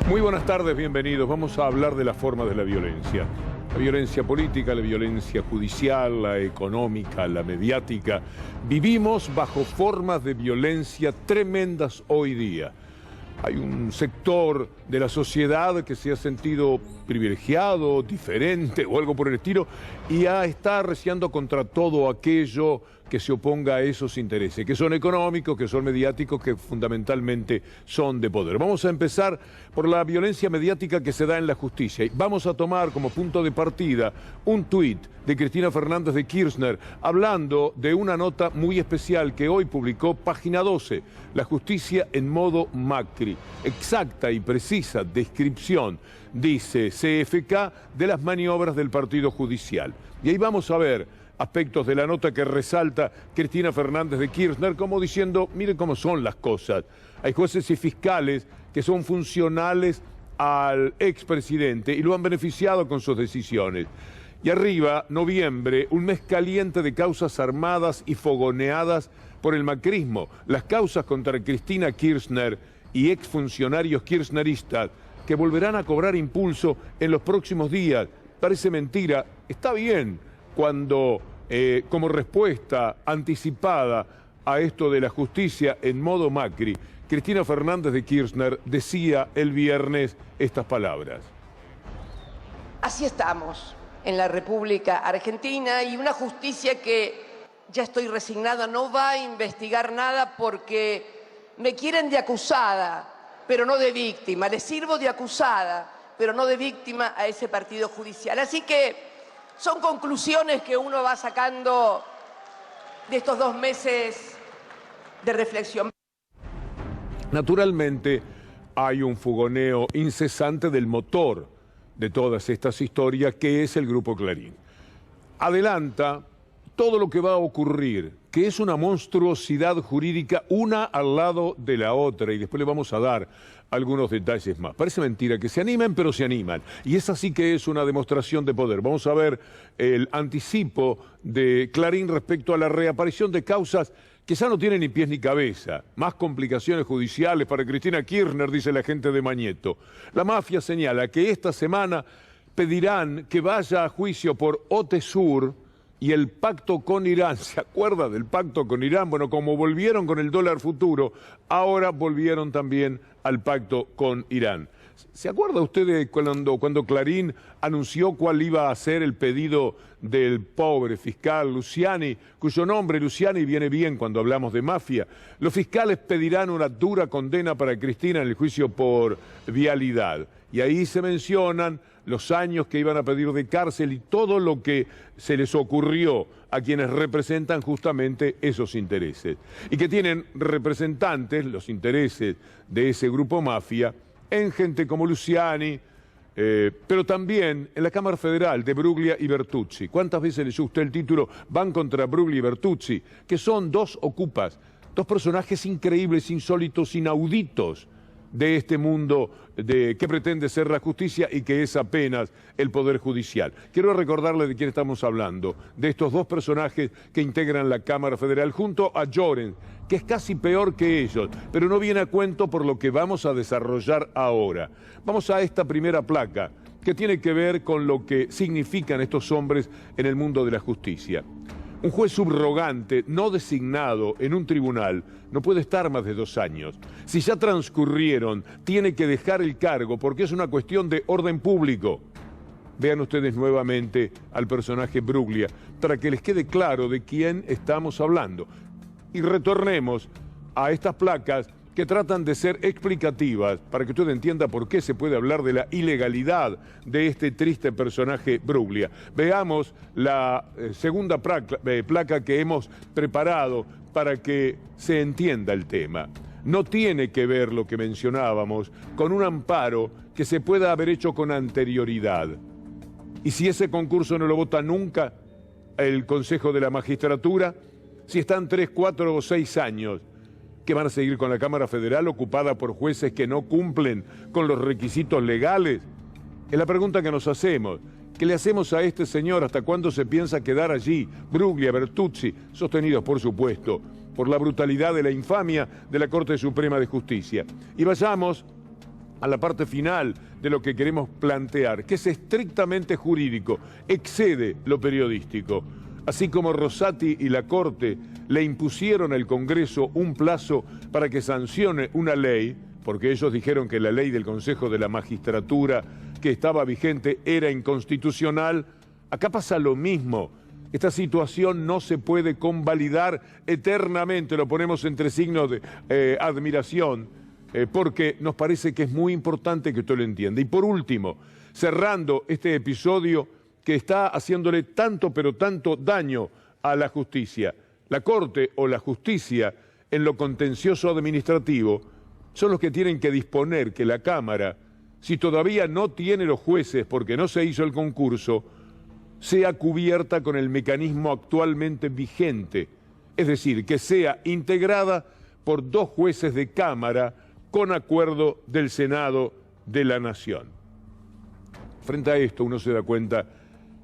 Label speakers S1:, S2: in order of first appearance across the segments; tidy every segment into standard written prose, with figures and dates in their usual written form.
S1: Muy buenas tardes, bienvenidos. Vamos a hablar de las formas de la violencia. La violencia política, la violencia judicial, la económica, la mediática. Vivimos bajo formas de violencia tremendas hoy día. Hay un sector de la sociedad que se ha sentido privilegiado, diferente o algo por el estilo, y está arreciando contra todo aquello que se oponga a esos intereses, que son económicos, que son mediáticos, que fundamentalmente son de poder. Vamos a empezar por la violencia mediática que se da en la justicia. Y vamos a tomar como punto de partida un tuit de Cristina Fernández de Kirchner hablando de una nota muy especial que hoy publicó Página 12, La justicia en modo Macri. Exacta y precisa descripción, dice CFK, de las maniobras del Partido Judicial. Y ahí vamos a ver aspectos de la nota que resalta Cristina Fernández de Kirchner, como diciendo, miren cómo son las cosas. Hay jueces y fiscales que son funcionales al expresidente y lo han beneficiado con sus decisiones. Y arriba, noviembre, un mes caliente de causas armadas y fogoneadas por el macrismo. Las causas contra Cristina Kirchner y exfuncionarios kirchneristas que volverán a cobrar impulso en los próximos días. Parece mentira, está bien cuando como respuesta anticipada a esto de la justicia en modo Macri, Cristina Fernández de Kirchner decía el viernes estas palabras.
S2: Así estamos en la República Argentina y una justicia que, ya estoy resignada, no va a investigar nada porque me quieren de acusada, pero no de víctima. Les sirvo de acusada, pero no de víctima a ese partido judicial. Así que son conclusiones que uno va sacando de estos 2 meses de reflexión.
S1: Naturalmente hay un fogoneo incesante del motor de todas estas historias, que es el Grupo Clarín. Adelanta todo lo que va a ocurrir, que es una monstruosidad jurídica una al lado de la otra, y después le vamos a dar algunos detalles más. Parece mentira que se animen, pero se animan. Y esa sí que es una demostración de poder. Vamos a ver el anticipo de Clarín respecto a la reaparición de causas que ya no tienen ni pies ni cabeza. Más complicaciones judiciales para Cristina Kirchner, dice la gente de Mañeto. La mafia señala que esta semana pedirán que vaya a juicio por OTESUR y el pacto con Irán. ¿Se acuerda del pacto con Irán? Bueno, como volvieron con el dólar futuro, ahora volvieron también al pacto con Irán. ¿Se acuerda usted de cuando Clarín anunció cuál iba a ser el pedido del pobre fiscal Luciani, cuyo nombre Luciani viene bien cuando hablamos de mafia? Los fiscales pedirán una dura condena para Cristina en el juicio por vialidad. Y ahí se mencionan los años que iban a pedir de cárcel y todo lo que se les ocurrió a quienes representan justamente esos intereses. Y que tienen representantes, los intereses de ese grupo mafia, en gente como Luciani, pero también en la Cámara Federal de Bruglia y Bertuzzi. ¿Cuántas veces leyó usted el título? Van contra Bruglia y Bertuzzi, que son 2 ocupas, 2 personajes increíbles, insólitos, inauditos de este mundo que pretende ser la justicia y que es apenas el Poder Judicial. Quiero recordarle de quién estamos hablando, de estos 2 personajes que integran la Cámara Federal, junto a Llorens, que es casi peor que ellos, pero no viene a cuento por lo que vamos a desarrollar ahora. Vamos a esta primera placa, que tiene que ver con lo que significan estos hombres en el mundo de la justicia. Un juez subrogante no designado en un tribunal no puede estar más de 2 años. Si ya transcurrieron, tiene que dejar el cargo porque es una cuestión de orden público. Vean ustedes nuevamente al personaje Bruglia para que les quede claro de quién estamos hablando. Y retornemos a estas placas que tratan de ser explicativas para que usted entienda por qué se puede hablar de la ilegalidad de este triste personaje Bruglia. Veamos la segunda placa que hemos preparado para que se entienda el tema. No tiene que ver lo que mencionábamos con un amparo que se pueda haber hecho con anterioridad. Y si ese concurso no lo vota nunca el Consejo de la Magistratura, si están 3, 4 o 6 años, ¿que van a seguir con la Cámara Federal ocupada por jueces que no cumplen con los requisitos legales? Es la pregunta que nos hacemos. ¿Qué le hacemos a este señor? ¿Hasta cuándo se piensa quedar allí? Bruglia, Bertuzzi, sostenidos, por supuesto, por la brutalidad de la infamia de la Corte Suprema de Justicia. Y vayamos a la parte final de lo que queremos plantear, que es estrictamente jurídico, excede lo periodístico. Así como Rosati y la Corte le impusieron al Congreso un plazo para que sancione una ley, porque ellos dijeron que la ley del Consejo de la Magistratura que estaba vigente era inconstitucional, acá pasa lo mismo. Esta situación no se puede convalidar eternamente, lo ponemos entre signos de admiración, porque nos parece que es muy importante que usted lo entienda. Y por último, cerrando este episodio que está haciéndole tanto pero tanto daño a la justicia, la Corte o la justicia en lo contencioso administrativo son los que tienen que disponer que la Cámara, si todavía no tiene los jueces porque no se hizo el concurso, sea cubierta con el mecanismo actualmente vigente, es decir, que sea integrada por 2 jueces de Cámara con acuerdo del Senado de la Nación. Frente a esto uno se da cuenta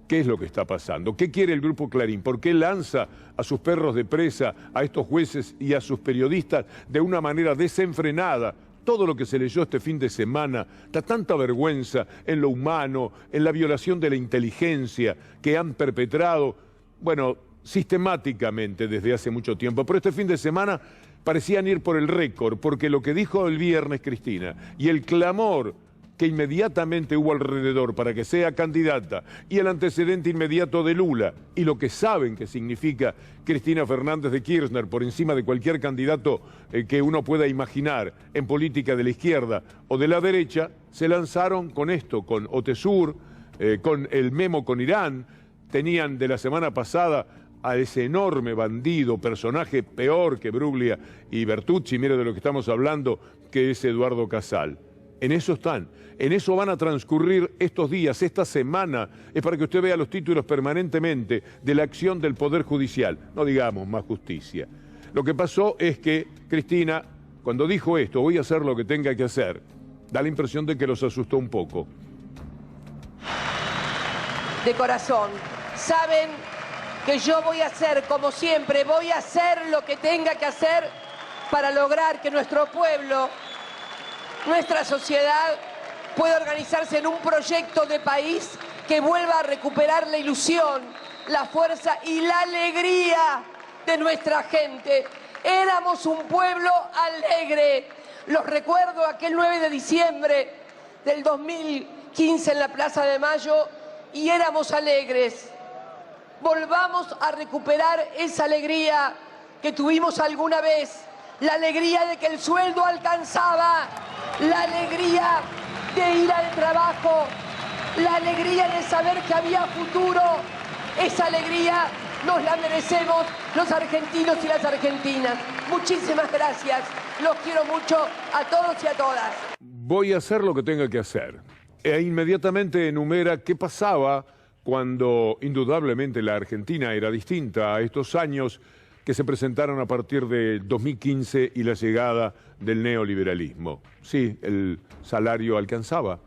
S1: qué es lo que está pasando, qué quiere el Grupo Clarín, por qué lanza a sus perros de presa, a estos jueces y a sus periodistas de una manera desenfrenada. Todo lo que se leyó este fin de semana da tanta vergüenza en lo humano, en la violación de la inteligencia que han perpetrado, bueno, sistemáticamente desde hace mucho tiempo. Pero este fin de semana parecían ir por el récord, porque lo que dijo el viernes Cristina y el clamor que inmediatamente hubo alrededor para que sea candidata y el antecedente inmediato de Lula y lo que saben que significa Cristina Fernández de Kirchner por encima de cualquier candidato que uno pueda imaginar en política de la izquierda o de la derecha, se lanzaron con esto, con Otesur, con el memo con Irán, tenían de la semana pasada a ese enorme bandido, personaje peor que Bruglia y Bertucci, mire de lo que estamos hablando, que es Eduardo Casal. En eso están, en eso van a transcurrir estos días, esta semana, es para que usted vea los títulos permanentemente de la acción del Poder Judicial, no digamos más justicia. Lo que pasó es que Cristina, cuando dijo esto, voy a hacer lo que tenga que hacer, da la impresión de que los asustó un poco.
S2: De corazón, saben que yo voy a hacer, como siempre, voy a hacer lo que tenga que hacer para lograr que nuestro pueblo, nuestra sociedad puede organizarse en un proyecto de país que vuelva a recuperar la ilusión, la fuerza y la alegría de nuestra gente. Éramos un pueblo alegre. Los recuerdo aquel 9 de diciembre del 2015 en la Plaza de Mayo y éramos alegres. Volvamos a recuperar esa alegría que tuvimos alguna vez, la alegría de que el sueldo alcanzaba, la alegría de ir al trabajo, la alegría de saber que había futuro. Esa alegría nos la merecemos los argentinos y las argentinas. Muchísimas gracias. Los quiero mucho a todos y a todas.
S1: Voy a hacer lo que tenga que hacer. E inmediatamente enumera qué pasaba cuando indudablemente la Argentina era distinta a estos años que se presentaron a partir de 2015 y la llegada del neoliberalismo. Sí, el salario alcanzaba.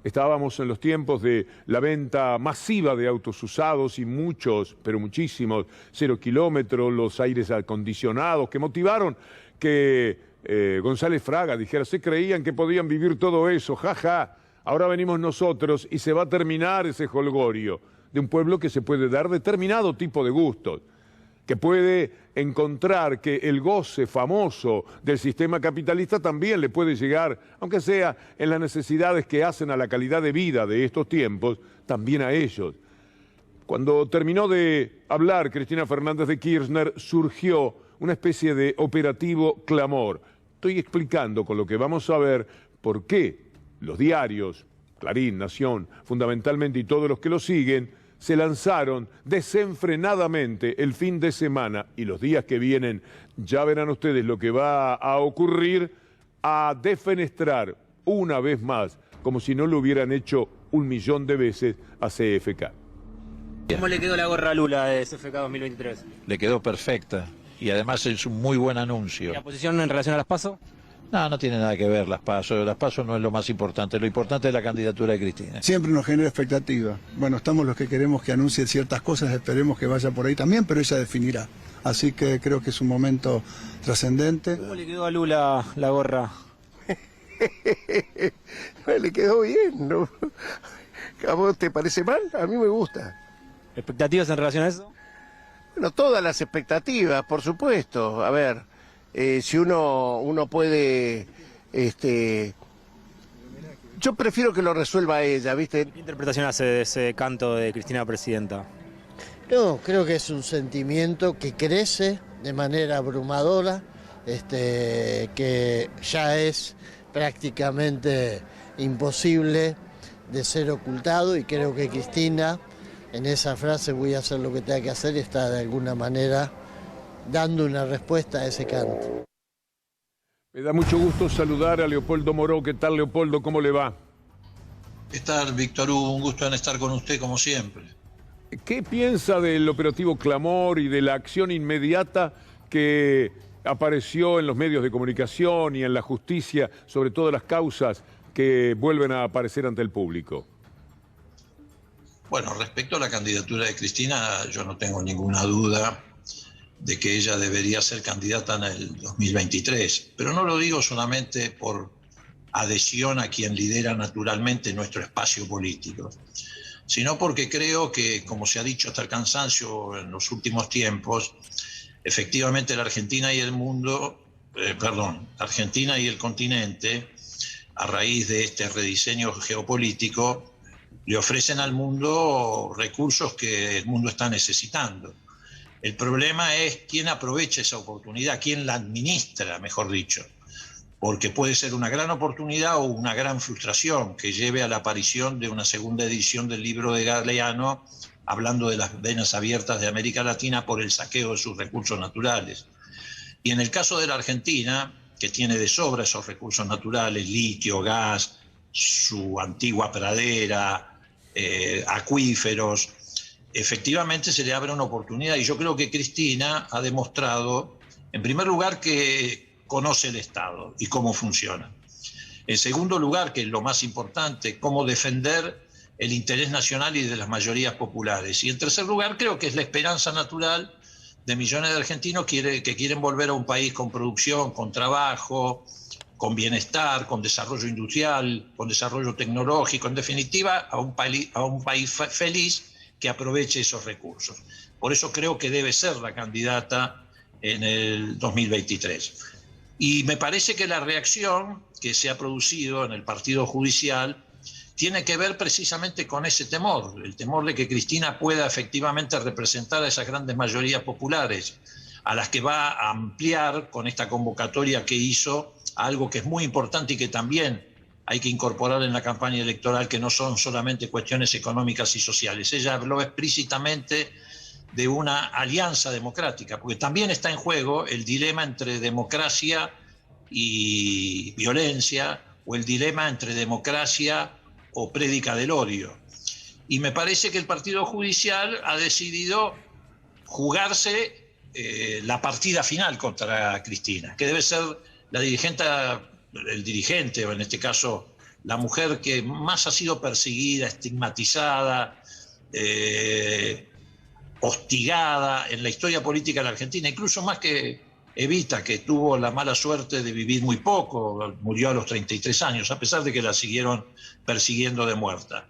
S1: Estábamos en los tiempos de la venta masiva de autos usados y muchos, pero muchísimos, 0 kilómetros, los aires acondicionados, que motivaron que González Fraga dijera, se creían que podían vivir todo eso, jaja, ahora venimos nosotros y se va a terminar ese jolgorio de un pueblo que se puede dar determinado tipo de gustos, que puede encontrar que el goce famoso del sistema capitalista también le puede llegar, aunque sea en las necesidades que hacen a la calidad de vida de estos tiempos, también a ellos. Cuando terminó de hablar Cristina Fernández de Kirchner, surgió una especie de operativo clamor. Estoy explicando con lo que vamos a ver por qué los diarios, Clarín, Nación, fundamentalmente, y todos los que lo siguen, se lanzaron desenfrenadamente el fin de semana y los días que vienen, ya verán ustedes lo que va a ocurrir, a defenestrar una vez más, como si no lo hubieran hecho 1.000.000 de veces a CFK.
S3: ¿Cómo le quedó la gorra a Lula de CFK 2023?
S4: Le quedó perfecta y además es un muy buen anuncio.
S3: ¿Y la posición en relación a las PASO?
S4: No, no tiene nada que ver las PASO no es lo más importante, lo importante es la candidatura de Cristina.
S5: Siempre nos genera expectativa. Bueno, estamos los que queremos que anuncie ciertas cosas, esperemos que vaya por ahí también, pero ella definirá. Así que creo que es un momento trascendente.
S3: ¿Cómo le quedó a Lula la gorra?
S6: Le quedó bien, ¿no? ¿A vos te parece mal? A mí me gusta.
S3: ¿Expectativas en relación a eso?
S6: Bueno, todas las expectativas, por supuesto. A ver, si uno puede... Yo prefiero que lo resuelva ella, ¿viste?
S3: ¿Qué interpretación hace de ese canto de Cristina Presidenta?
S7: No, creo que es un sentimiento que crece de manera abrumadora, que ya es prácticamente imposible de ser ocultado, y creo que Cristina, en esa frase voy a hacer lo que tenga que hacer, está de alguna manera dando una respuesta a ese canto.
S1: Me da mucho gusto saludar a Leopoldo Moró. ¿Qué tal, Leopoldo? ¿Cómo le va?
S4: ¿Qué tal, Víctor Hugo? Un gusto en estar con usted como siempre.
S1: ¿Qué piensa del operativo Clamor y de la acción inmediata que apareció en los medios de comunicación y en la justicia sobre todas las causas que vuelven a aparecer ante el público?
S4: Bueno, respecto a la candidatura de Cristina, yo no tengo ninguna duda de que ella debería ser candidata en el 2023, pero no lo digo solamente por adhesión a quien lidera naturalmente nuestro espacio político, sino porque creo que, como se ha dicho hasta el cansancio en los últimos tiempos, efectivamente la Argentina y el mundo, Argentina y el continente, a raíz de este rediseño geopolítico, le ofrecen al mundo recursos que el mundo está necesitando. El problema es quién aprovecha esa oportunidad, quién la administra, mejor dicho, porque puede ser una gran oportunidad o una gran frustración que lleve a la aparición de una segunda edición del libro de Galeano, hablando de las venas abiertas de América Latina por el saqueo de sus recursos naturales. Y en el caso de la Argentina, que tiene de sobra esos recursos naturales, litio, gas, su antigua pradera, acuíferos, efectivamente se le abre una oportunidad, y yo creo que Cristina ha demostrado, en primer lugar, que conoce el Estado y cómo funciona. En segundo lugar, que es lo más importante, cómo defender el interés nacional y de las mayorías populares. Y en tercer lugar, creo que es la esperanza natural de millones de argentinos que quieren volver a un país con producción, con trabajo, con bienestar, con desarrollo industrial, con desarrollo tecnológico, en definitiva, a un país feliz que aproveche esos recursos. Por eso creo que debe ser la candidata en el 2023. Y me parece que la reacción que se ha producido en el partido judicial tiene que ver precisamente con ese temor, el temor de que Cristina pueda efectivamente representar a esas grandes mayorías populares, a las que va a ampliar con esta convocatoria que hizo, algo que es muy importante y que también hay que incorporar en la campaña electoral, que no son solamente cuestiones económicas y sociales. Ella habló explícitamente de una alianza democrática, porque también está en juego el dilema entre democracia y violencia, o el dilema entre democracia o prédica del odio. Y me parece que el Partido Judicial ha decidido jugarse la partida final contra Cristina, que debe ser el dirigente, o en este caso la mujer que más ha sido perseguida, estigmatizada, hostigada en la historia política de la Argentina, incluso más que Evita, que tuvo la mala suerte de vivir muy poco, murió a los 33 años, a pesar de que la siguieron persiguiendo de muerta.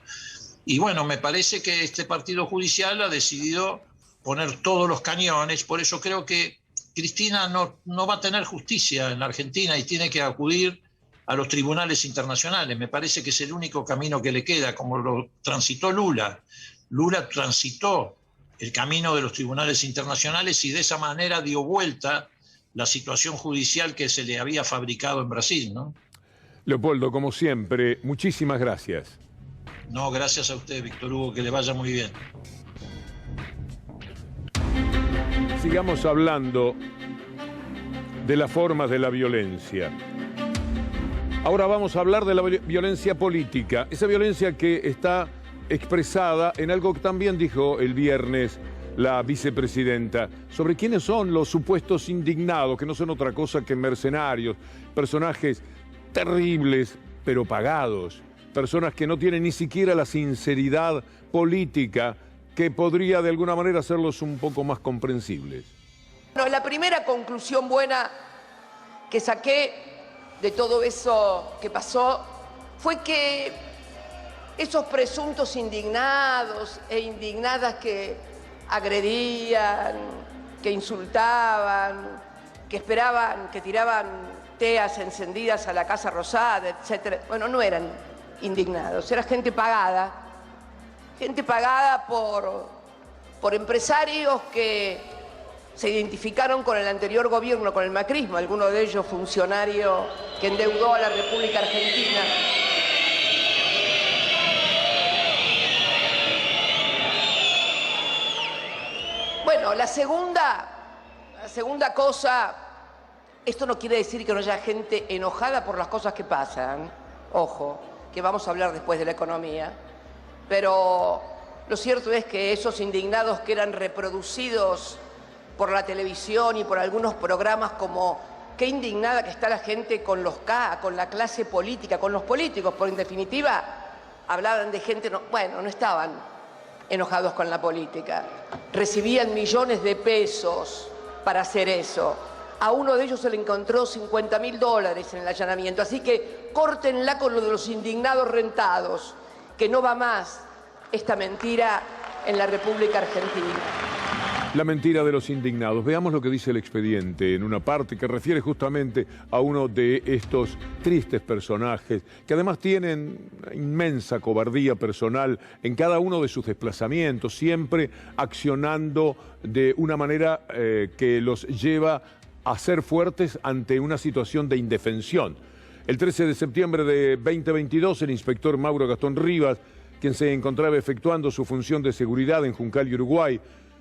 S4: Y bueno, me parece que este partido judicial ha decidido poner todos los cañones, por eso creo que Cristina no va a tener justicia en la Argentina y tiene que acudir a los tribunales internacionales. Me parece que es el único camino que le queda, como lo transitó Lula. Lula transitó el camino de los tribunales internacionales y de esa manera dio vuelta la situación judicial que se le había fabricado en Brasil, ¿no?
S1: Leopoldo, como siempre, muchísimas gracias.
S4: No, gracias a usted, Víctor Hugo, que le vaya muy bien.
S1: Sigamos hablando de las formas de la violencia. Ahora vamos a hablar de la violencia política, esa violencia que está expresada en algo que también dijo el viernes la vicepresidenta, sobre quiénes son los supuestos indignados, que no son otra cosa que mercenarios, personajes terribles pero pagados, personas que no tienen ni siquiera la sinceridad política que podría de alguna manera hacerlos un poco más comprensibles.
S2: Bueno, la primera conclusión buena que saqué de todo eso que pasó fue que esos presuntos indignados e indignadas que agredían, que insultaban, que esperaban, que tiraban teas encendidas a la Casa Rosada, etc. Bueno, no eran indignados, era gente pagada por empresarios que se identificaron con el anterior gobierno, con el macrismo, alguno de ellos funcionario que endeudó a la República Argentina. Bueno, la segunda cosa, esto no quiere decir que no haya gente enojada por las cosas que pasan, ojo, que vamos a hablar después de la economía, pero lo cierto es que esos indignados que eran reproducidos por la televisión y por algunos programas como qué indignada que está la gente con los K, con la clase política, con los políticos, porque en definitiva hablaban de gente, no estaban enojados con la política, recibían millones de pesos para hacer eso. A uno de ellos se le encontró $50.000 en el allanamiento, así que córtenla con lo de los indignados rentados, que no va más esta mentira en la República Argentina.
S1: La mentira de los indignados. Veamos lo que dice el expediente en una parte que refiere justamente a uno de estos tristes personajes que además tienen inmensa cobardía personal en cada uno de sus desplazamientos, siempre accionando de una manera que los lleva a ser fuertes ante una situación de indefensión. El 13 de septiembre de 2022, el inspector Mauro Gastón Rivas, quien se encontraba efectuando su función de seguridad en Juncal, Uruguay,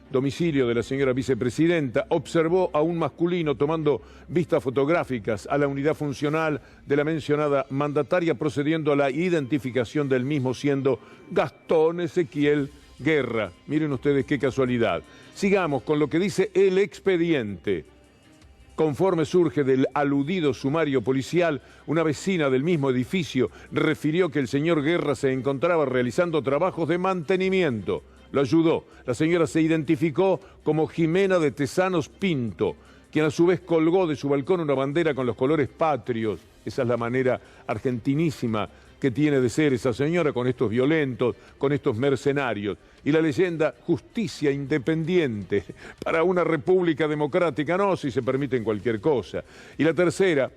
S1: domicilio de la señora vicepresidenta, observó a un masculino tomando vistas fotográficas a la unidad funcional de la mencionada mandataria, procediendo a la identificación del mismo, siendo Gastón Ezequiel Guerra. Miren ustedes qué casualidad. Sigamos con lo que dice el expediente. Conforme surge del aludido sumario policial, una vecina del mismo edificio refirió que el señor Guerra se encontraba realizando trabajos de mantenimiento. Lo ayudó. La señora se identificó como Jimena de Tesanos Pinto, quien a su vez colgó de su balcón una bandera con los colores patrios. Esa es la manera argentinísima que tiene de ser esa señora, con estos violentos, con estos mercenarios. Y la leyenda, justicia independiente para una república democrática, no, si se permiten cualquier cosa. Y la tercera,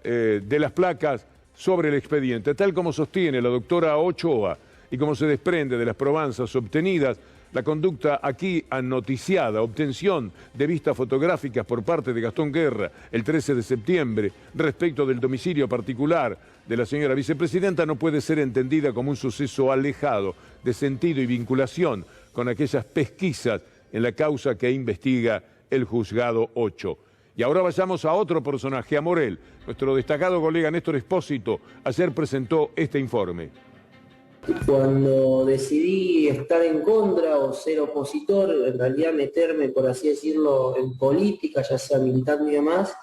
S1: de las placas sobre el expediente, tal como sostiene la doctora Ochoa, y como se desprende de las probanzas obtenidas, la conducta aquí anoticiada, obtención de vistas fotográficas por parte de Gastón Guerra el 13 de septiembre respecto del domicilio particular de la señora vicepresidenta, no puede ser entendida como un suceso alejado de sentido y vinculación con aquellas pesquisas en la causa que investiga el juzgado 8. Y ahora vayamos a otro personaje, a Morel. Nuestro destacado colega Néstor Espósito ayer presentó este informe.
S8: Cuando decidí estar en contra o ser opositor, en realidad meterme, por así decirlo, en política, ya sea militante y demás,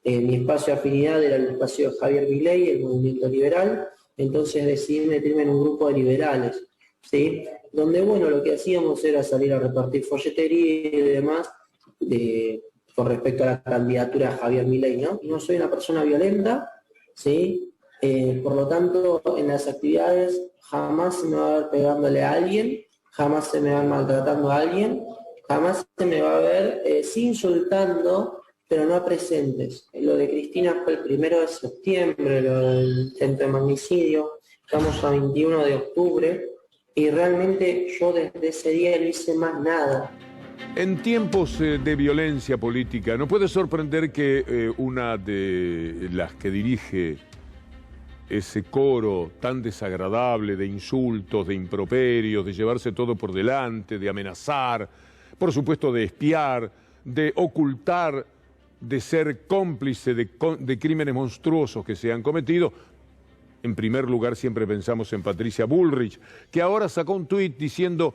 S8: mi espacio de afinidad era el espacio de Javier Milei, el movimiento liberal, entonces decidí meterme en un grupo de liberales, ¿sí? Donde, bueno, lo que hacíamos era salir a repartir folletería y demás con respecto a la candidatura de Javier Milei, ¿no? No soy una persona violenta, ¿sí? Por lo tanto, en las actividades jamás se me va a ver pegándole a alguien, jamás se me va a ver maltratando a alguien, jamás se me va a ver sí insultando, pero no presentes. Lo de Cristina fue el 1 de septiembre, lo del intento de magnicidio, estamos a 21 de octubre, y realmente yo desde ese día no hice más nada.
S1: En tiempos de violencia política, no puede sorprender que una de las que dirige ese coro tan desagradable de insultos, de improperios, de llevarse todo por delante, de amenazar, por supuesto de espiar, de ocultar, de ser cómplice de crímenes monstruosos que se han cometido. En primer lugar siempre pensamos en Patricia Bullrich, que ahora sacó un tuit diciendo: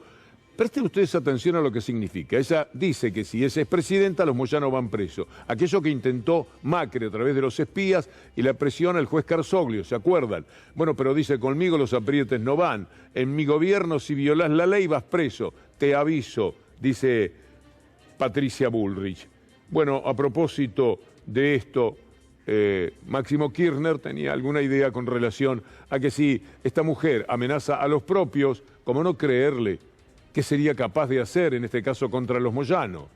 S1: presten ustedes atención a lo que significa. Ella dice que si ella es presidenta, los moyanos van presos. Aquello que intentó Macri a través de los espías y la presión al juez Carzoglio, ¿se acuerdan? Bueno, pero dice: conmigo los aprietes no van. En mi gobierno, si violás la ley, vas preso. Te aviso, dice Patricia Bullrich. Bueno, a propósito de esto, Máximo Kirchner tenía alguna idea con relación a que si esta mujer amenaza a los propios, ¿cómo no creerle qué sería capaz de hacer, en este caso contra los Moyano?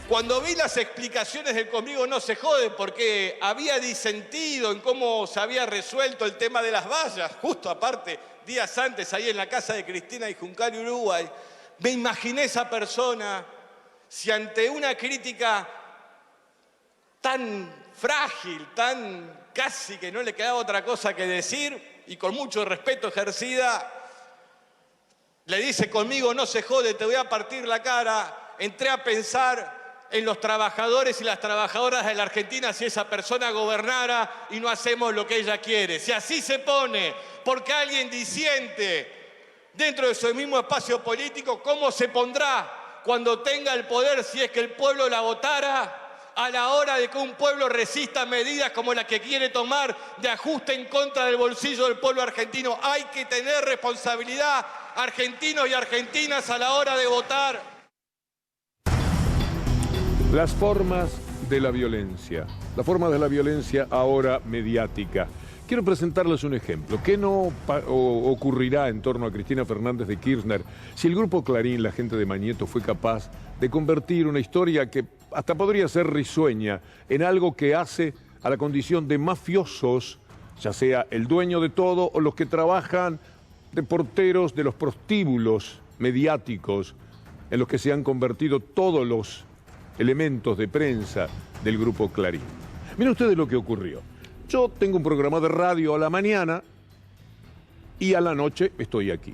S9: Cuando vi las explicaciones del Conmigo no se jode, porque había disentido en cómo se había resuelto el tema de las vallas, justo aparte, días antes, ahí en la casa de Cristina y Juncal, Uruguay, me imaginé esa persona, si ante una crítica tan frágil, tan casi que no le quedaba otra cosa que decir, y con mucho respeto ejercida, le dice: conmigo no se jode, te voy a partir la cara. Entré a pensar en los trabajadores y las trabajadoras de la Argentina si esa persona gobernara y no hacemos lo que ella quiere. Si así se pone, porque alguien disiente dentro de su mismo espacio político, ¿cómo se pondrá cuando tenga el poder, si es que el pueblo la votara, a la hora de que un pueblo resista medidas como la que quiere tomar de ajuste en contra del bolsillo del pueblo argentino? Hay que tener responsabilidad, argentinos y argentinas, a la hora de votar.
S1: Las formas de la violencia. Las formas de la violencia ahora mediática. Quiero presentarles un ejemplo. ¿Qué no ocurrirá en torno a Cristina Fernández de Kirchner si el grupo Clarín, la gente de Mañeto, fue capaz de convertir una historia que hasta podría ser risueña en algo que hace a la condición de mafiosos, ya sea el dueño de todo o los que trabajan de porteros de los prostíbulos mediáticos en los que se han convertido todos los elementos de prensa del grupo Clarín? Miren ustedes lo que ocurrió. Yo tengo un programa de radio a la mañana y a la noche estoy aquí.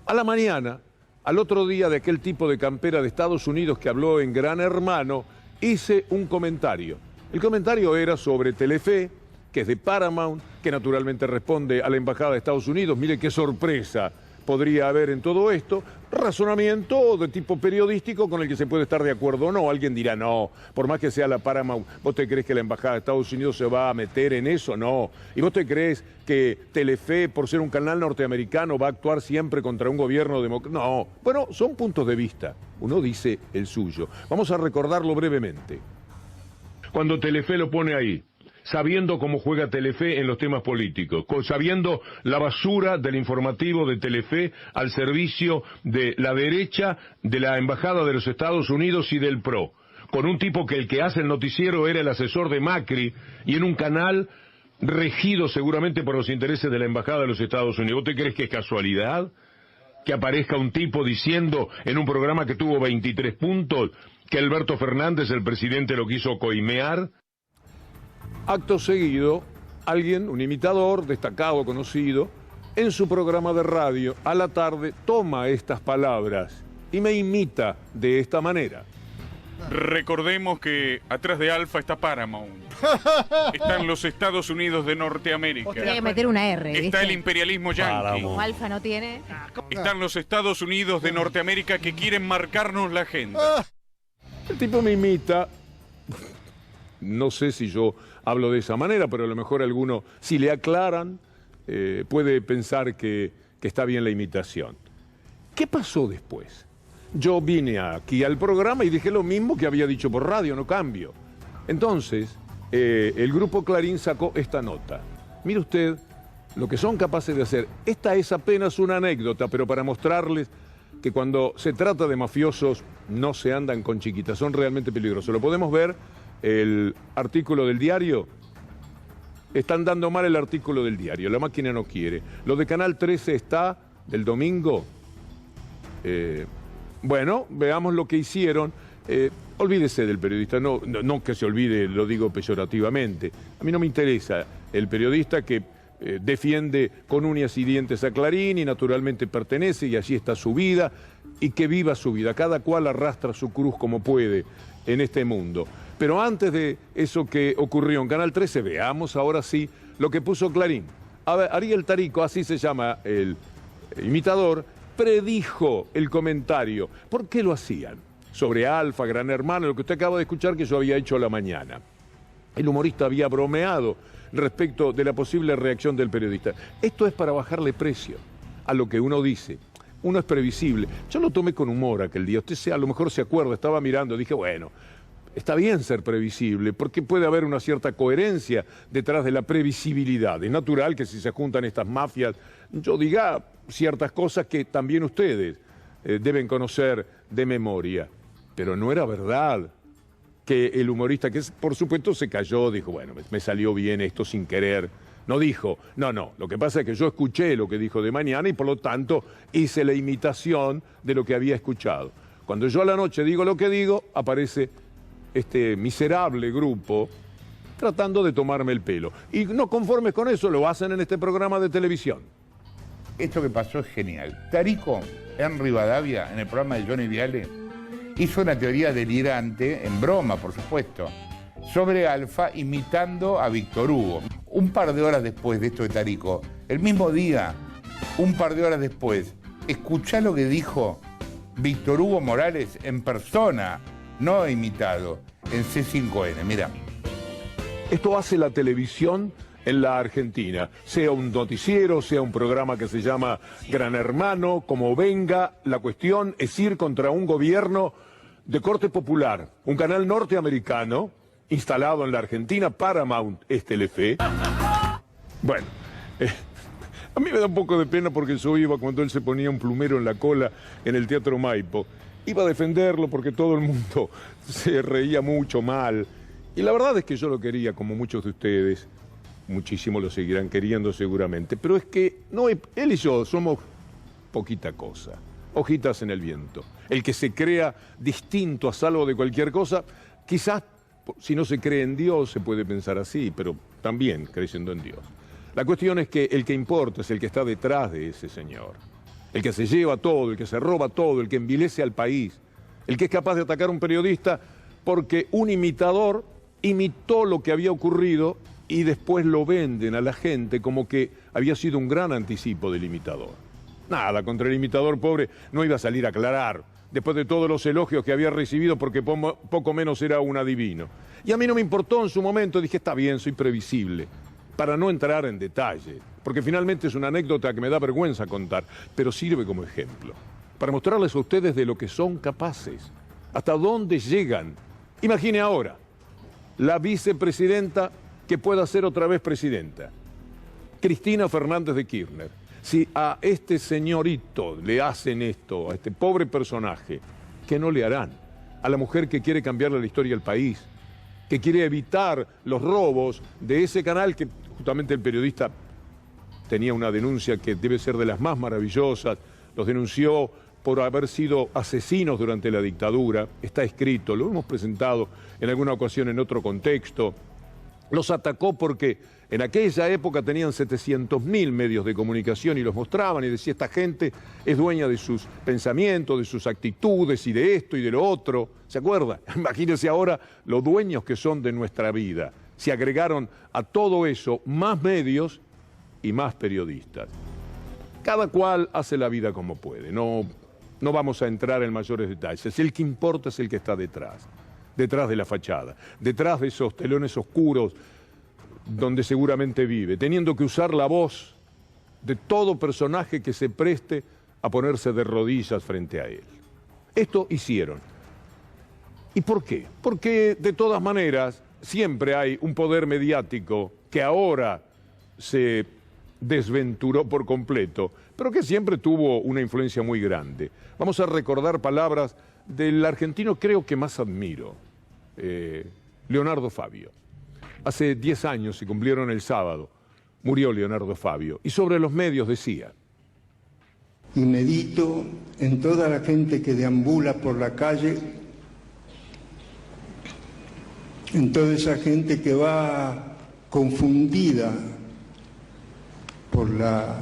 S1: A la mañana, al otro día de aquel tipo de campera de Estados Unidos que habló en Gran Hermano, hice un comentario. El comentario era sobre Telefe, que es de Paramount, que naturalmente responde a la Embajada de Estados Unidos. Mire qué sorpresa podría haber en todo esto. Razonamiento de tipo periodístico con el que se puede estar de acuerdo o no. Alguien dirá: no, por más que sea la Paramount, ¿vos te crees que la Embajada de Estados Unidos se va a meter en eso? No. ¿Y vos te crees que Telefe, por ser un canal norteamericano, va a actuar siempre contra un gobierno democrático? No. Bueno, son puntos de vista. Uno dice el suyo. Vamos a recordarlo brevemente. Cuando Telefe lo pone ahí, sabiendo cómo juega Telefe en los temas políticos, sabiendo la basura del informativo de Telefe al servicio de la derecha, de la Embajada de los Estados Unidos y del PRO, con un tipo que el que hace el noticiero era el asesor de Macri, y en un canal regido seguramente por los intereses de la Embajada de los Estados Unidos. ¿Vos te crees que es casualidad que aparezca un tipo diciendo en un programa que tuvo 23 puntos que Alberto Fernández, el presidente, lo quiso coimear? Acto seguido, alguien, un imitador destacado, conocido, en su programa de radio, a la tarde, toma estas palabras y me imita de esta manera.
S10: Recordemos que atrás de Alfa está Paramount. Están los Estados Unidos de Norteamérica.
S11: Tiene que meter una R, ¿viste?
S10: Está el imperialismo yanqui.
S11: Como Alfa no tiene.
S10: Están los Estados Unidos de Norteamérica que quieren marcarnos la agenda.
S1: El tipo me imita. No sé si yo hablo de esa manera, pero a lo mejor alguno, si le aclaran, puede pensar que está bien la imitación. ¿Qué pasó después? Yo vine aquí al programa y dije lo mismo que había dicho por radio, no cambio. Entonces, el grupo Clarín sacó esta nota. Mire usted lo que son capaces de hacer. Esta es apenas una anécdota, pero para mostrarles que cuando se trata de mafiosos no se andan con chiquitas, son realmente peligrosos. Lo podemos ver. El artículo del diario, están dando mal el artículo del diario, la máquina no quiere. Lo de Canal 13 está, del domingo. Bueno, veamos lo que hicieron. Olvídese del periodista, no que se olvide, lo digo peyorativamente. A mí no me interesa el periodista que defiende con uñas y dientes a Clarín y naturalmente pertenece y allí está su vida, y que viva su vida. Cada cual arrastra su cruz como puede en este mundo. Pero antes de eso que ocurrió en Canal 13, veamos ahora sí lo que puso Clarín. A ver, Ariel Tarico, así se llama el imitador, predijo el comentario. ¿Por qué lo hacían? Sobre Alfa, Gran Hermano, lo que usted acaba de escuchar que yo había hecho a la mañana. El humorista había bromeado respecto de la posible reacción del periodista. Esto es para bajarle precio a lo que uno dice. Uno es previsible. Yo lo tomé con humor aquel día. Usted a lo mejor se acuerda, estaba mirando, dije, bueno, está bien ser previsible, porque puede haber una cierta coherencia detrás de la previsibilidad. Es natural que si se juntan estas mafias, yo diga ciertas cosas que también ustedes deben conocer de memoria. Pero no era verdad que el humorista, que por supuesto se cayó, dijo, bueno, me salió bien esto sin querer. No dijo, no, lo que pasa es que yo escuché lo que dijo de mañana y por lo tanto hice la imitación de lo que había escuchado. Cuando yo a la noche digo lo que digo, aparece este miserable grupo tratando de tomarme el pelo. Y no conformes con eso, lo hacen en este programa de televisión.
S12: Esto que pasó es genial. Tarico, en Rivadavia, en el programa de Johnny Viale, hizo una teoría delirante, en broma, por supuesto, sobre Alfa imitando a Víctor Hugo. Un par de horas después de esto de Tarico, el mismo día, un par de horas después, escuchá lo que dijo Víctor Hugo Morales en persona, no imitado, en C5N. Mirá.
S1: Esto hace la televisión en la Argentina, sea un noticiero, sea un programa que se llama Gran Hermano, como venga, la cuestión es ir contra un gobierno de corte popular, un canal norteamericano instalado en la Argentina, Paramount es Telefe. Bueno, a mí me da un poco de pena porque yo iba cuando él se ponía un plumero en la cola en el Teatro Maipo. Iba a defenderlo porque todo el mundo se reía mucho mal. Y la verdad es que yo lo quería, como muchos de ustedes. Muchísimo lo seguirán queriendo seguramente. Pero es que él y yo somos poquita cosa. Hojitas en el viento. El que se crea distinto a salvo de cualquier cosa, quizás si no se cree en Dios se puede pensar así, pero también creyendo en Dios. La cuestión es que el que importa es el que está detrás de ese señor. El que se lleva todo, el que se roba todo, el que envilece al país. El que es capaz de atacar a un periodista porque un imitador imitó lo que había ocurrido y después lo venden a la gente como que había sido un gran anticipo del imitador. Nada, contra el imitador pobre no iba a salir a aclarar, después de todos los elogios que había recibido porque poco menos era un adivino. Y a mí no me importó en su momento, dije, está bien, soy previsible, para no entrar en detalle, porque finalmente es una anécdota que me da vergüenza contar, pero sirve como ejemplo, para mostrarles a ustedes de lo que son capaces, hasta dónde llegan. Imagine ahora, la vicepresidenta que pueda ser otra vez presidenta, Cristina Fernández de Kirchner. Si a este señorito le hacen esto, a este pobre personaje, ¿qué no le harán? A la mujer que quiere cambiarle la historia del país, que quiere evitar los robos de ese canal que justamente el periodista tenía una denuncia que debe ser de las más maravillosas, los denunció por haber sido asesinos durante la dictadura, está escrito, lo hemos presentado en alguna ocasión en otro contexto. Los atacó porque en aquella época tenían 700.000 medios de comunicación y los mostraban y decía, esta gente es dueña de sus pensamientos, de sus actitudes y de esto y de lo otro. ¿Se acuerda? Imagínense ahora los dueños que son de nuestra vida. Se agregaron a todo eso más medios y más periodistas. Cada cual hace la vida como puede, no vamos a entrar en mayores detalles. El que importa es el que está detrás de la fachada, detrás de esos telones oscuros donde seguramente vive, teniendo que usar la voz de todo personaje que se preste a ponerse de rodillas frente a él. Esto hicieron. ¿Y por qué? Porque de todas maneras siempre hay un poder mediático que ahora se desventuró por completo, pero que siempre tuvo una influencia muy grande. Vamos a recordar palabras del argentino creo que más admiro, Leonardo Fabio. Hace 10 años, se cumplieron el sábado, murió Leonardo Fabio. Y sobre los medios decía:
S13: y medito en toda la gente que deambula por la calle, en toda esa gente que va confundida por la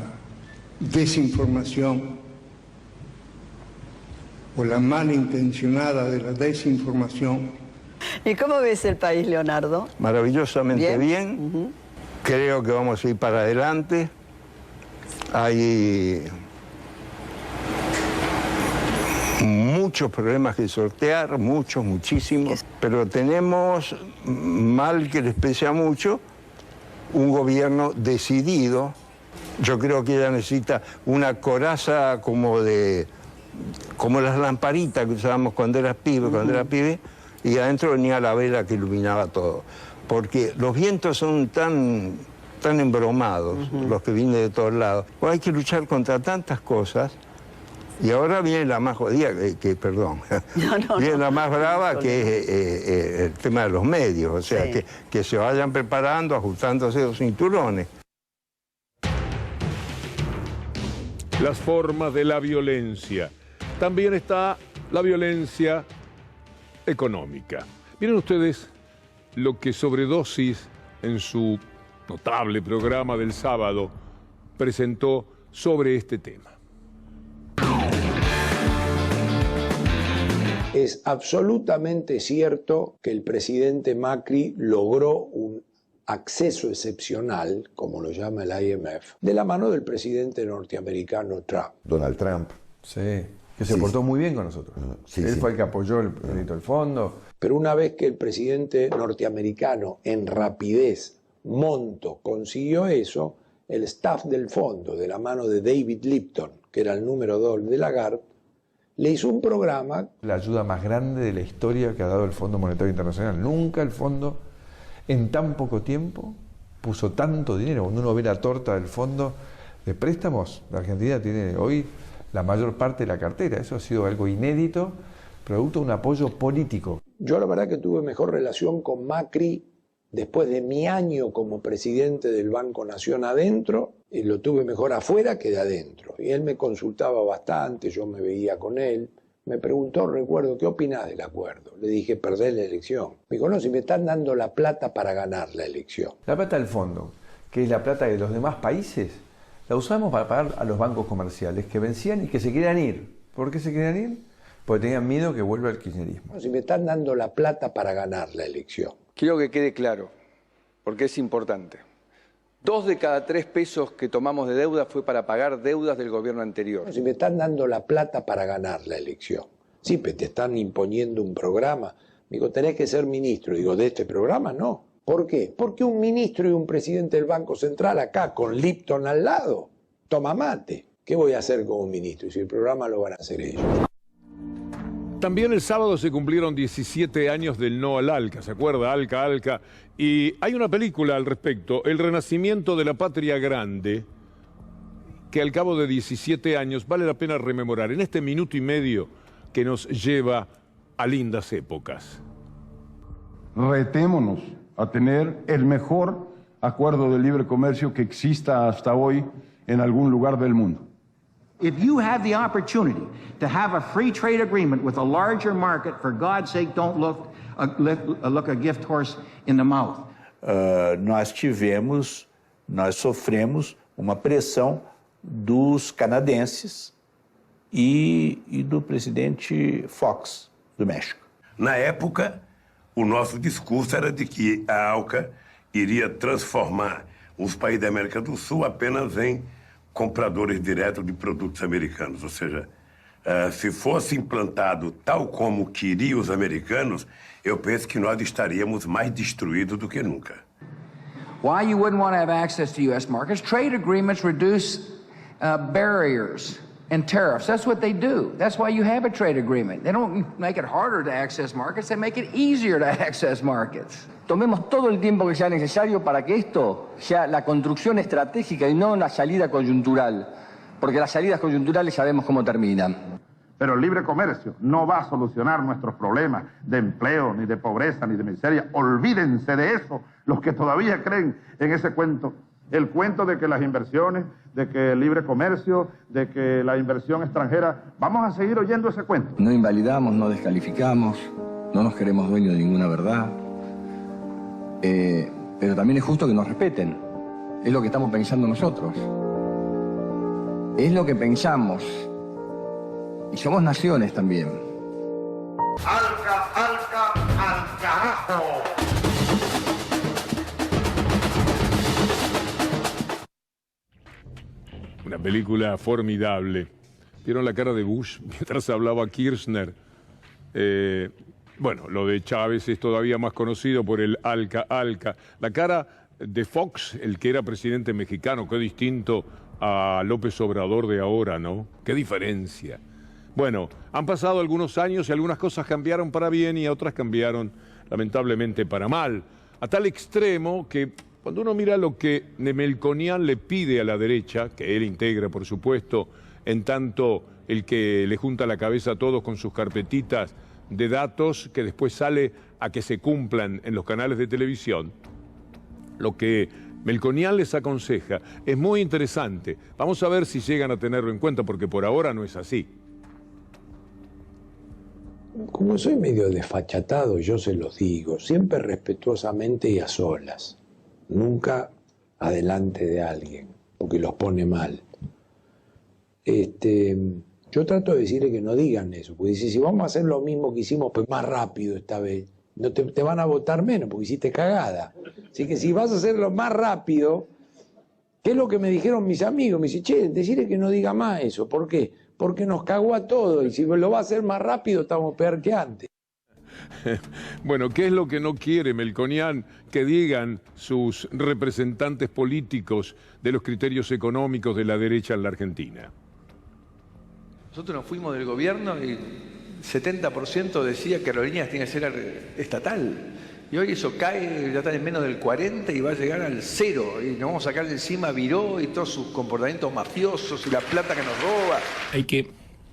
S13: desinformación, o la malintencionada de la desinformación.
S14: ¿Y cómo ves el país, Leonardo?
S15: Maravillosamente bien. Creo que vamos a ir para adelante. Hay muchos problemas que sortear, muchísimos, pero tenemos, mal que les pese a mucho, un gobierno decidido. Yo creo que ella necesita una coraza como las lamparitas que usábamos cuando era pibe, y adentro venía la vela que iluminaba todo. Porque los vientos son tan embromados, los que vienen de todos lados. Pues hay que luchar contra tantas cosas. Y ahora viene la más jodida, viene la más brava, que es el tema de los medios. O sea, sí, que se vayan preparando, ajustándose los cinturones.
S1: Las formas de la violencia. También está la violencia económica. Miren ustedes lo que Sobredosis, en su notable programa del sábado, presentó sobre este tema.
S16: Es absolutamente cierto que el presidente Macri logró un acceso excepcional, como lo llama el IMF, de la mano del presidente norteamericano Trump.
S17: Donald Trump.
S18: Sí, que se portó muy bien con nosotros. Él fue el que apoyó el proyecto del fondo.
S16: Pero una vez que el presidente norteamericano, en rapidez, monto, consiguió eso, el staff del fondo, de la mano de David Lipton, que era el número 2 de Lagarde, le hizo un programa.
S18: La ayuda más grande de la historia que ha dado el Fondo Monetario Internacional. Nunca el fondo, en tan poco tiempo, puso tanto dinero. Cuando uno ve la torta del fondo de préstamos, la Argentina tiene hoy la mayor parte de la cartera. Eso ha sido algo inédito, producto de un apoyo político.
S16: Yo la verdad que tuve mejor relación con Macri después de mi año como presidente del Banco Nación adentro, y lo tuve mejor afuera que de adentro. Y él me consultaba bastante, yo me veía con él. Me preguntó, recuerdo, ¿qué opinás del acuerdo? Le dije, perdés la elección. Me dijo, no, si me están dando la plata para ganar la elección.
S18: La plata del fondo, que es la plata de los demás países, la usamos para pagar a los bancos comerciales que vencían y que se querían ir. ¿Por qué se querían ir? Porque tenían miedo que vuelva el kirchnerismo.
S16: No, si me están dando la plata para ganar la elección.
S19: Quiero que quede claro, porque es importante. 2 de cada 3 pesos que tomamos de deuda fue para pagar deudas del gobierno anterior.
S16: No, si me están dando la plata para ganar la elección. Sí, pero te están imponiendo un programa. Me digo, tenés que ser ministro. Digo, de este programa no. ¿Por qué? Porque un ministro y un presidente del Banco Central acá con Lipton al lado toma mate. ¿Qué voy a hacer como ministro? Y si el programa lo van a hacer ellos.
S1: También el sábado se cumplieron 17 años del no al ALCA, ¿se acuerda? ALCA, ALCA. Y hay una película al respecto, El renacimiento de la patria grande, que al cabo de 17 años vale la pena rememorar en este minuto y medio que nos lleva a lindas épocas.
S20: Retémonos a tener el mejor acuerdo de libre comercio que exista hasta hoy en algún lugar del mundo.
S21: If you have the opportunity to have a free trade agreement with a larger market, for God's sake, don't look a gift horse in the mouth.
S22: Nós sofremos uma pressão dos canadenses e do presidente Fox, do México.
S23: Na época, o nosso discurso era de que a ALCA iria transformar os países da América do Sul apenas em compradores diretos de produtos americanos, ou seja, se fosse implantado tal como queriam os americanos, eu penso que nós estaríamos mais destruídos do que nunca.
S21: Why you wouldn't want to have access to U.S. markets? Trade agreements reduce barriers and tariffs. That's what they do. That's why you have a trade agreement. They don't make it harder to access markets, they make it easier to access markets.
S24: Tomemos todo el tiempo que sea necesario para que esto sea la construcción estratégica y no una salida coyuntural, porque las salidas coyunturales sabemos cómo terminan.
S20: Pero el libre comercio no va a solucionar nuestros problemas de empleo, ni de pobreza, ni de miseria. Olvídense de eso, los que todavía creen en ese cuento. El cuento de que las inversiones, de que el libre comercio, de que la inversión extranjera, vamos a seguir oyendo ese cuento.
S24: No invalidamos, no descalificamos, no nos queremos dueños de ninguna verdad. Pero también es justo que nos respeten. Es lo que estamos pensando nosotros. Es lo que pensamos. Y somos naciones también.
S21: ¡Alca, alca, al carajo!
S1: Una película formidable. ¿Vieron la cara de Bush mientras hablaba Kirchner? Bueno, lo de Chávez es todavía más conocido por el ALCA. La cara de Fox, el que era presidente mexicano, qué distinto a López Obrador de ahora, ¿no? Qué diferencia. Bueno, han pasado algunos años y algunas cosas cambiaron para bien y otras cambiaron lamentablemente para mal. A tal extremo que cuando uno mira lo que Melconian le pide a la derecha, que él integra por supuesto, en tanto el que le junta la cabeza a todos con sus carpetitas de datos que después sale a que se cumplan en los canales de televisión, lo que Melconian les aconseja es muy interesante. Vamos a ver si llegan a tenerlo en cuenta, porque por ahora no es así.
S16: Como soy medio desfachatado, yo se los digo, siempre respetuosamente y a solas, nunca adelante de alguien, porque los pone mal. Yo trato de decirle que no digan eso, porque dice, si vamos a hacer lo mismo que hicimos, pues más rápido esta vez, no te van a votar menos, porque hiciste cagada. Así que si vas a hacerlo más rápido, ¿qué es lo que me dijeron mis amigos? Me dice, che, decirle que no diga más eso. ¿Por qué? Porque nos cagó a todos, y si lo va a hacer más rápido, estamos peor que antes.
S1: Bueno, ¿qué es lo que no quiere Melconian que digan sus representantes políticos de los criterios económicos de la derecha en la Argentina?
S19: Nosotros nos fuimos del gobierno y 70% decía que Aerolíneas tiene que ser estatal. Y hoy eso cae, ya está en menos del 40% y va a llegar al 0%. Y nos vamos a sacar de encima a Viró y todos sus comportamientos mafiosos y la plata que nos roba.
S3: Hay que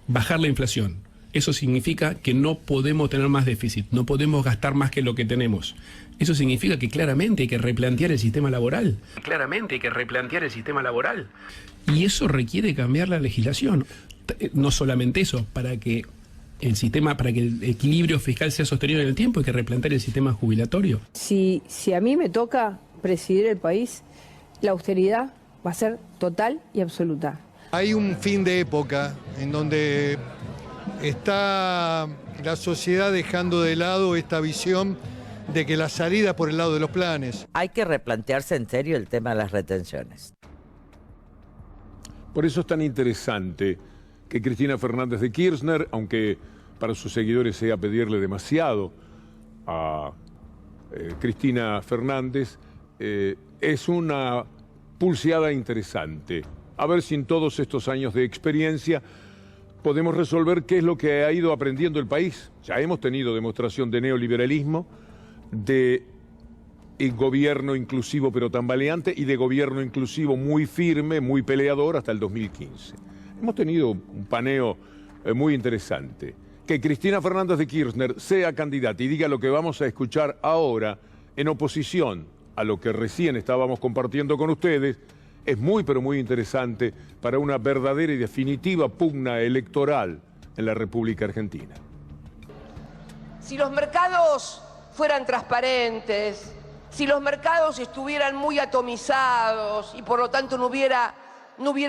S3: bajar la inflación. Eso significa que no podemos tener más déficit, no podemos gastar más que lo que tenemos. Eso significa que claramente hay que replantear el sistema laboral. Claramente hay que replantear el sistema laboral. Y eso requiere cambiar la legislación. No solamente eso, para que el sistema, para que el equilibrio fiscal sea sostenido en el tiempo, hay que replantear el sistema jubilatorio.
S5: Si a mí me toca presidir el país, la austeridad va a ser total y absoluta.
S6: Hay un fin de época en donde está la sociedad dejando de lado esta visión de que la salida por el lado de los planes.
S17: Hay que replantearse en serio el tema de las retenciones.
S1: Por eso es tan interesante que Cristina Fernández de Kirchner, aunque para sus seguidores sea pedirle demasiado a Cristina Fernández, es una pulseada interesante. A ver si en todos estos años de experiencia podemos resolver qué es lo que ha ido aprendiendo el país. Ya hemos tenido demostración de neoliberalismo, de gobierno inclusivo pero tambaleante y de gobierno inclusivo muy firme, muy peleador hasta el 2015. Hemos tenido un paneo muy interesante. Que Cristina Fernández de Kirchner sea candidata y diga lo que vamos a escuchar ahora en oposición a lo que recién estábamos compartiendo con ustedes, es muy pero muy interesante para una verdadera y definitiva pugna electoral en la República Argentina.
S2: Si los mercados fueran transparentes, si los mercados estuvieran muy atomizados y por lo tanto no hubiera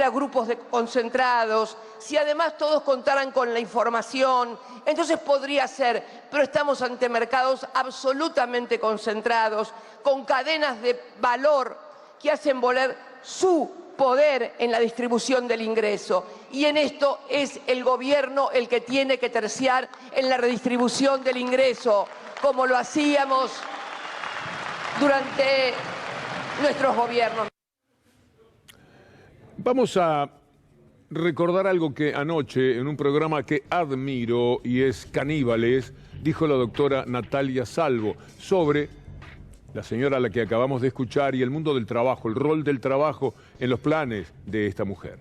S2: grupos concentrados, si además todos contaran con la información, entonces podría ser, pero estamos ante mercados absolutamente concentrados, con cadenas de valor que hacen volar su poder en la distribución del ingreso. Y en esto es el gobierno el que tiene que terciar en la redistribución del ingreso, como lo hacíamos durante nuestros gobiernos.
S1: Vamos a recordar algo que anoche, en un programa que admiro y es Caníbales, dijo la doctora Natalia Salvo sobre la señora a la que acabamos de escuchar y el mundo del trabajo, el rol del trabajo en los planes de esta mujer.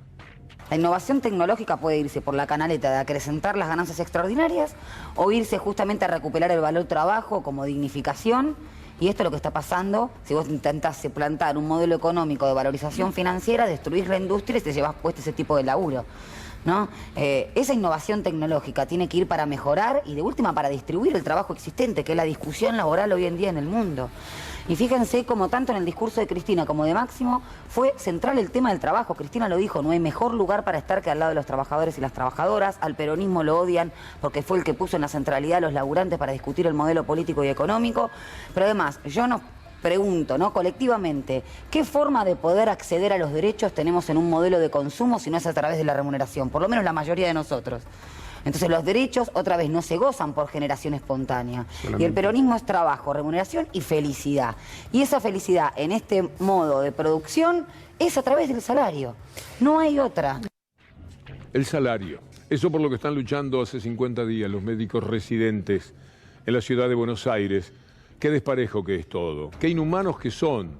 S25: La innovación tecnológica puede irse por la canaleta de acrecentar las ganancias extraordinarias o irse justamente a recuperar el valor trabajo como dignificación. Y esto es lo que está pasando si vos intentás plantar un modelo económico de valorización financiera, destruís la industria y te llevas puesto ese tipo de laburo, ¿no? Esa innovación tecnológica tiene que ir para mejorar y de última para distribuir el trabajo existente, que es la discusión laboral hoy en día en el mundo. Y fíjense como tanto en el discurso de Cristina como de Máximo fue central el tema del trabajo. Cristina lo dijo, no hay mejor lugar para estar que al lado de los trabajadores y las trabajadoras. Al peronismo lo odian porque fue el que puso en la centralidad a los laburantes para discutir el modelo político y económico. Pero además, yo nos pregunto, ¿no? Colectivamente, ¿qué forma de poder acceder a los derechos tenemos en un modelo de consumo si no es a través de la remuneración? Por lo menos la mayoría de nosotros. Entonces los derechos, otra vez, no se gozan por generación espontánea. Y el peronismo es trabajo, remuneración y felicidad. Y esa felicidad en este modo de producción es a través del salario. No hay otra.
S1: El salario Eso por lo que están luchando hace 50 días los médicos residentes en la ciudad de Buenos Aires. Qué desparejo que es todo, qué inhumanos que son,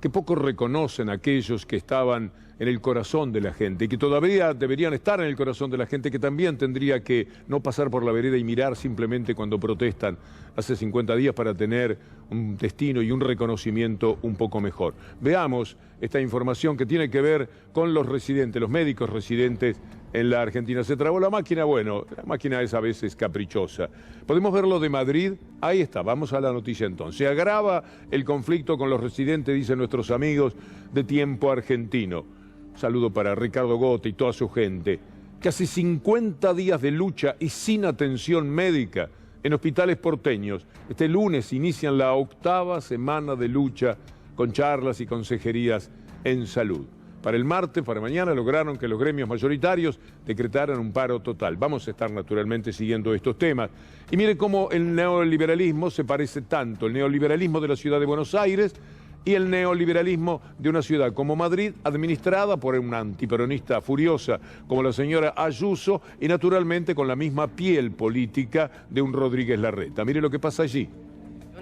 S1: qué poco reconocen a aquellos que estaban en el corazón de la gente y que todavía deberían estar en el corazón de la gente, que también tendría que no pasar por la vereda y mirar simplemente cuando protestan hace 50 días para tener un destino y un reconocimiento un poco mejor. Veamos esta información que tiene que ver con los residentes, los médicos residentes en la Argentina. Se trabó la máquina, bueno, la máquina es a veces caprichosa. ¿Podemos ver lo de Madrid? Ahí está, vamos a la noticia entonces. Se agrava el conflicto con los residentes, dicen nuestros amigos de Tiempo Argentino. Saludo para Ricardo Gote y toda su gente. Casi 50 días de lucha y sin atención médica en hospitales porteños. Este lunes inician la 8ª semana de lucha con charlas y consejerías en salud. Para el martes, para mañana, lograron que los gremios mayoritarios decretaran un paro total. Vamos a estar naturalmente siguiendo estos temas. Y miren cómo el neoliberalismo se parece tanto. El neoliberalismo de la ciudad de Buenos Aires y el neoliberalismo de una ciudad como Madrid, administrada por una antiperonista furiosa como la señora Ayuso y naturalmente con la misma piel política de un Rodríguez Larreta. Mire lo que pasa allí.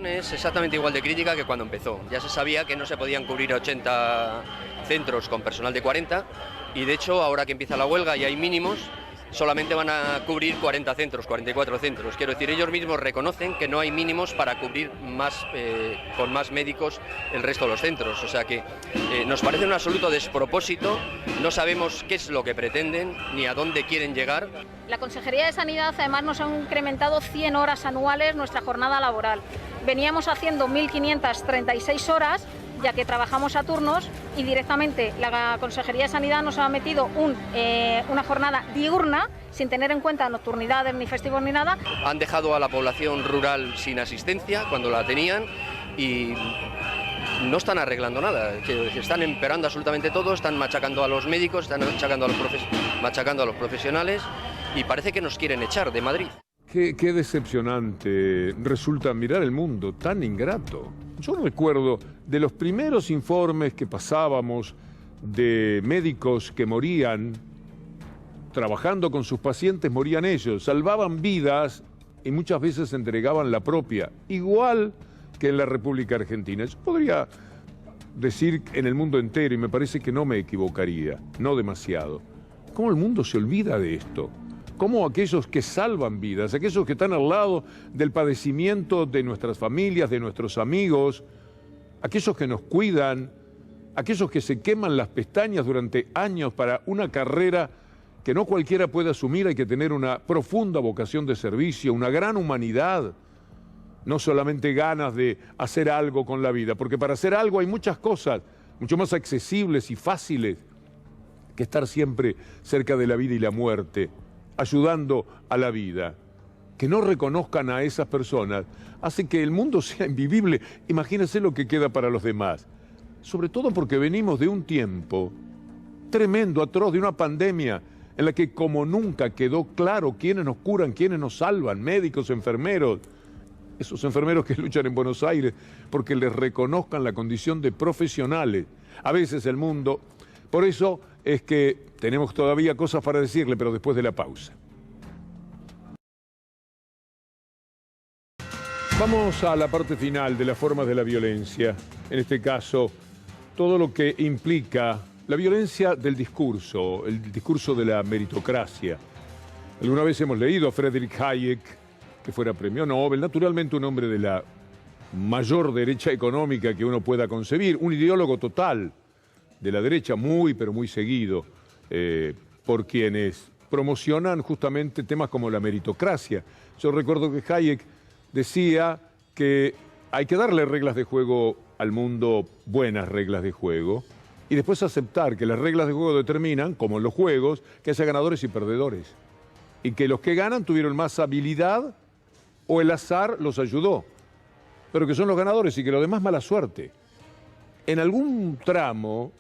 S4: Es exactamente igual de crítica que cuando empezó. Ya se sabía que no se podían cubrir 80 centros con personal de 40 y de hecho ahora que empieza la huelga y hay mínimos, solamente van a cubrir 40 centros, 44 centros. Quiero decir, ellos mismos reconocen que no hay mínimos para cubrir más, con más médicos el resto de los centros. O sea que nos parece un absoluto despropósito, no sabemos qué es lo que pretenden ni a dónde quieren llegar.
S7: La Consejería de Sanidad además nos ha incrementado 100 horas anuales nuestra jornada laboral. Veníamos haciendo 1.536 horas, ya que trabajamos a turnos, y directamente la Consejería de Sanidad nos ha metido una jornada diurna sin tener en cuenta nocturnidades, ni festivos, ni nada.
S4: Han dejado a la población rural sin asistencia cuando la tenían y no están arreglando nada. Están empeorando absolutamente todo, están machacando a los médicos, están machacando a los profesionales y parece que nos quieren echar de Madrid.
S1: Qué decepcionante resulta mirar el mundo, tan ingrato. Yo recuerdo de los primeros informes que pasábamos de médicos que morían, trabajando con sus pacientes, morían ellos, salvaban vidas y muchas veces entregaban la propia, igual que en la República Argentina. Yo podría decir en el mundo entero, y me parece que no me equivocaría, no demasiado. ¿Cómo el mundo se olvida de esto? Cómo aquellos que salvan vidas, aquellos que están al lado del padecimiento de nuestras familias, de nuestros amigos, aquellos que nos cuidan, aquellos que se queman las pestañas durante años para una carrera que no cualquiera puede asumir, hay que tener una profunda vocación de servicio, una gran humanidad, no solamente ganas de hacer algo con la vida, porque para hacer algo hay muchas cosas mucho más accesibles y fáciles que estar siempre cerca de la vida y la muerte, ayudando a la vida. Que no reconozcan a esas personas hace que el mundo sea invivible. Imagínense lo que queda para los demás. Sobre todo porque venimos de un tiempo tremendo, atroz, de una pandemia en la que como nunca quedó claro quiénes nos curan, quiénes nos salvan, médicos, enfermeros. Esos enfermeros que luchan en Buenos Aires porque les reconozcan la condición de profesionales. A veces el mundo... Por eso es que tenemos todavía cosas para decirle, pero después de la pausa. Vamos a la parte final de las formas de la violencia. En este caso, todo lo que implica la violencia del discurso, el discurso de la meritocracia. Alguna vez hemos leído a Friedrich Hayek, que fuera premio Nobel, naturalmente un hombre de la mayor derecha económica que uno pueda concebir, un ideólogo total de la derecha, muy pero muy seguido por quienes promocionan justamente temas como la meritocracia. Yo recuerdo que Hayek decía que hay que darle reglas de juego al mundo, buenas reglas de juego, y después aceptar que las reglas de juego determinan, como en los juegos, que haya ganadores y perdedores, y que los que ganan tuvieron más habilidad o el azar los ayudó, pero que son los ganadores y que lo demás mala suerte. En algún tramo,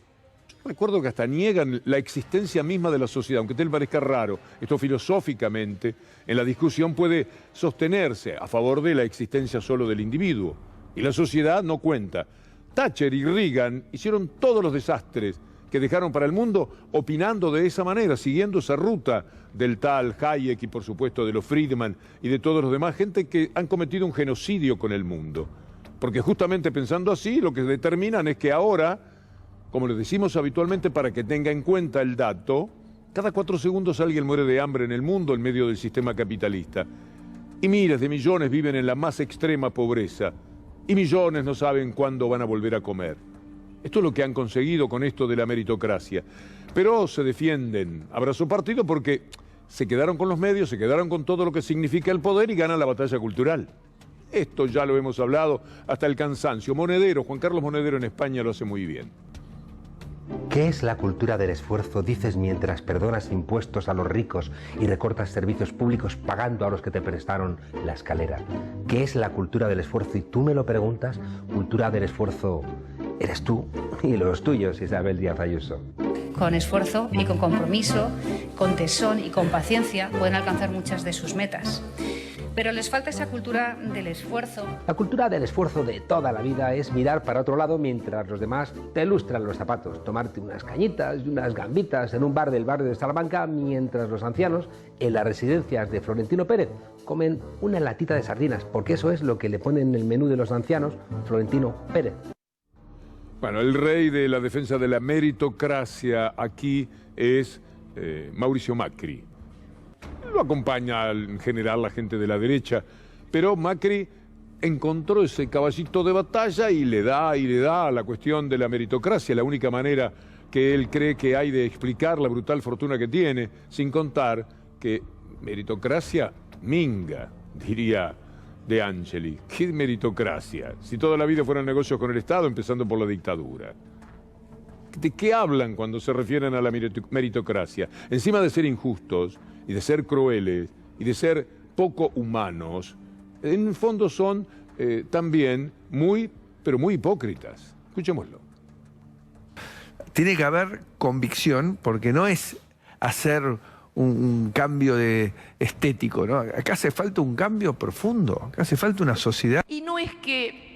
S1: yo recuerdo que hasta niegan la existencia misma de la sociedad, aunque te parezca raro, esto filosóficamente en la discusión puede sostenerse a favor de la existencia solo del individuo, y la sociedad no cuenta. Thatcher y Reagan hicieron todos los desastres que dejaron para el mundo opinando de esa manera, siguiendo esa ruta del tal Hayek y por supuesto de los Friedman y de todos los demás, gente que han cometido un genocidio con el mundo. Porque justamente pensando así, lo que determinan es que ahora, como les decimos habitualmente para que tenga en cuenta el dato, cada 4 segundos alguien muere de hambre en el mundo en medio del sistema capitalista. Y miles de millones viven en la más extrema pobreza. Y millones no saben cuándo van a volver a comer. Esto es lo que han conseguido con esto de la meritocracia. Pero se defienden a brazo partido porque se quedaron con los medios, se quedaron con todo lo que significa el poder y ganan la batalla cultural. Esto ya lo hemos hablado hasta el cansancio. Monedero, Juan Carlos Monedero en España lo hace muy bien.
S8: ¿Qué es la cultura del esfuerzo? Dices mientras perdonas impuestos a los ricos y recortas servicios públicos pagando a los que te prestaron la escalera. ¿Qué es la cultura del esfuerzo? Y tú me lo preguntas, cultura del esfuerzo eres tú y los tuyos, Isabel Díaz Ayuso.
S9: Con esfuerzo y con compromiso, con tesón y con paciencia pueden alcanzar muchas de sus metas. Pero les falta esa cultura del esfuerzo.
S8: La cultura del esfuerzo de toda la vida es mirar para otro lado mientras los demás te lustran los zapatos, tomarte unas cañitas y unas gambitas en un bar del barrio de Salamanca mientras los ancianos en las residencias de Florentino Pérez comen una latita de sardinas, porque eso es lo que le ponen en el menú de los ancianos Florentino Pérez.
S1: Bueno, el rey de la defensa de la meritocracia aquí es Mauricio Macri. Lo acompaña en general la gente de la derecha, pero Macri encontró ese caballito de batalla y le da a la cuestión de la meritocracia, la única manera que él cree que hay de explicar la brutal fortuna que tiene, sin contar que meritocracia minga, diría De Angeli. ¿Qué meritocracia? Si toda la vida fueron negocios con el Estado, empezando por la dictadura. ¿De qué hablan cuando se refieren a la meritocracia? Encima de ser injustos y de ser crueles y de ser poco humanos, en el fondo son también pero muy hipócritas. Escuchémoslo.
S19: Tiene que haber convicción, porque no es hacer un cambio estético, ¿no? Acá hace falta un cambio profundo, acá hace falta una sociedad.
S2: Y no es que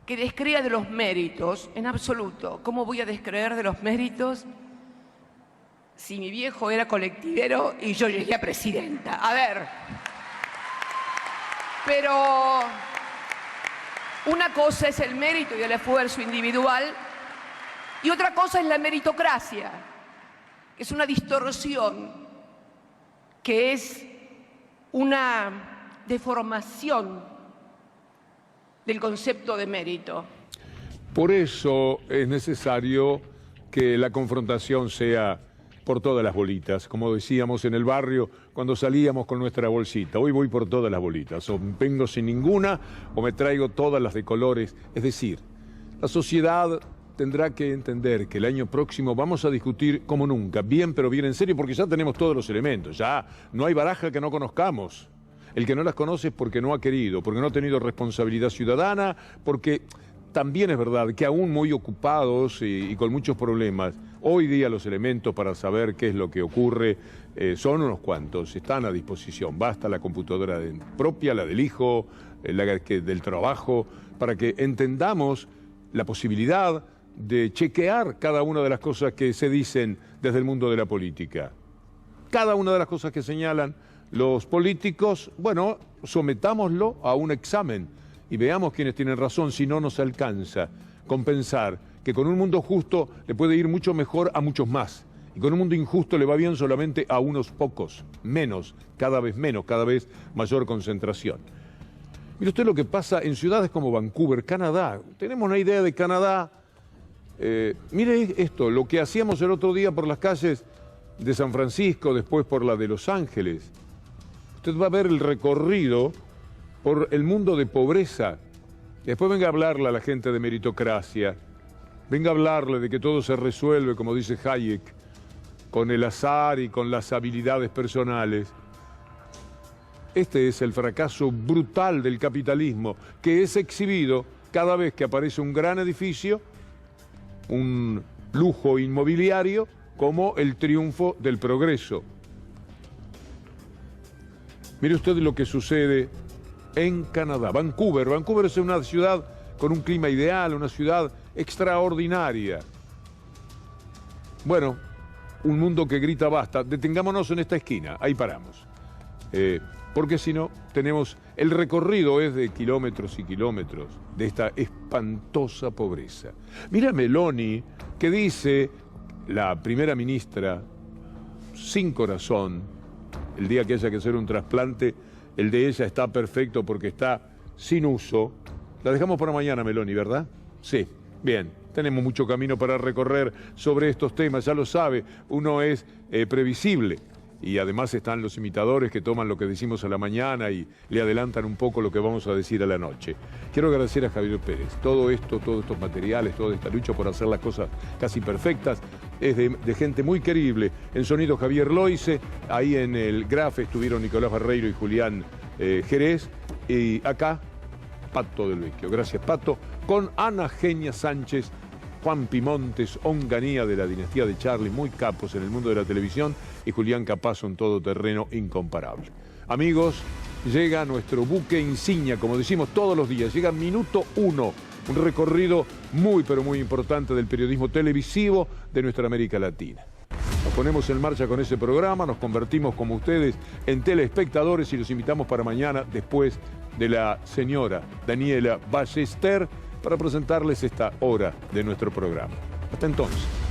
S2: descrea de los méritos, en absoluto. ¿Cómo voy a descreer de los méritos si mi viejo era colectivero y yo llegué a presidenta? A ver. Pero una cosa es el mérito y el esfuerzo individual y otra cosa es la meritocracia, que es una distorsión, que es una deformación del concepto de mérito.
S1: Por eso es necesario que la confrontación sea por todas las bolitas, como decíamos en el barrio cuando salíamos con nuestra bolsita. Hoy voy por todas las bolitas, o vengo sin ninguna o me traigo todas las de colores. Es decir, la sociedad tendrá que entender que el año próximo vamos a discutir como nunca, bien pero bien en serio, porque ya tenemos todos los elementos, ya no hay baraja que no conozcamos. El que no las conoce es porque no ha querido, porque no ha tenido responsabilidad ciudadana, porque también es verdad que aún muy ocupados y con muchos problemas, hoy día los elementos para saber qué es lo que ocurre son unos cuantos, están a disposición. Basta la computadora propia, la del hijo, la del trabajo, para que entendamos la posibilidad de chequear cada una de las cosas que se dicen desde el mundo de la política. Cada una de las cosas que señalan los políticos, bueno, sometámoslo a un examen y veamos quiénes tienen razón, si no nos alcanza compensar que con un mundo justo le puede ir mucho mejor a muchos más y con un mundo injusto le va bien solamente a unos pocos, menos, cada vez mayor concentración. Mire usted lo que pasa en ciudades como Vancouver, Canadá. Tenemos una idea de Canadá. Mire esto, lo que hacíamos el otro día por las calles de San Francisco, después por la de Los Ángeles. Usted va a ver el recorrido por el mundo de pobreza. Después venga a hablarle a la gente de meritocracia. Venga a hablarle de que todo se resuelve, como dice Hayek, con el azar y con las habilidades personales. Este es el fracaso brutal del capitalismo, que es exhibido cada vez que aparece un gran edificio, un lujo inmobiliario, como el triunfo del progreso. Mire usted lo que sucede en Canadá. Vancouver es una ciudad con un clima ideal, una ciudad extraordinaria. bueno, un mundo que grita basta, detengámonos en esta esquina, ahí paramos. Porque si no, el recorrido es de kilómetros y kilómetros de esta espantosa pobreza. Mira Meloni, que dice, la primera ministra, sin corazón, el día que haya que hacer un trasplante, el de ella está perfecto porque está sin uso. La dejamos para mañana, Meloni, ¿verdad? Sí, bien. Tenemos mucho camino para recorrer sobre estos temas, ya lo sabe, uno es previsible. Y además están los imitadores que toman lo que decimos a la mañana y le adelantan un poco lo que vamos a decir a la noche. Quiero agradecer a Javier Pérez. Todo esto, todos estos materiales, toda esta lucha por hacer las cosas casi perfectas, es de gente muy querible. En sonido Javier Loice, ahí en el Graf estuvieron Nicolás Barreiro y Julián Jerez. Y acá, Pato del Vecchio. Gracias, Pato. Con Ana Genia Sánchez, Juan Pimontes, Onganía de la dinastía de Charlie, muy capos en el mundo de la televisión, y Julián Capazo, un todoterreno incomparable. Amigos, llega nuestro buque insignia, como decimos todos los días, llega Minuto 1, un recorrido muy pero muy importante del periodismo televisivo de nuestra América Latina. Nos ponemos en marcha con ese programa, nos convertimos como ustedes en telespectadores y los invitamos para mañana después de la señora Daniela Ballester para presentarles esta hora de nuestro programa. Hasta entonces.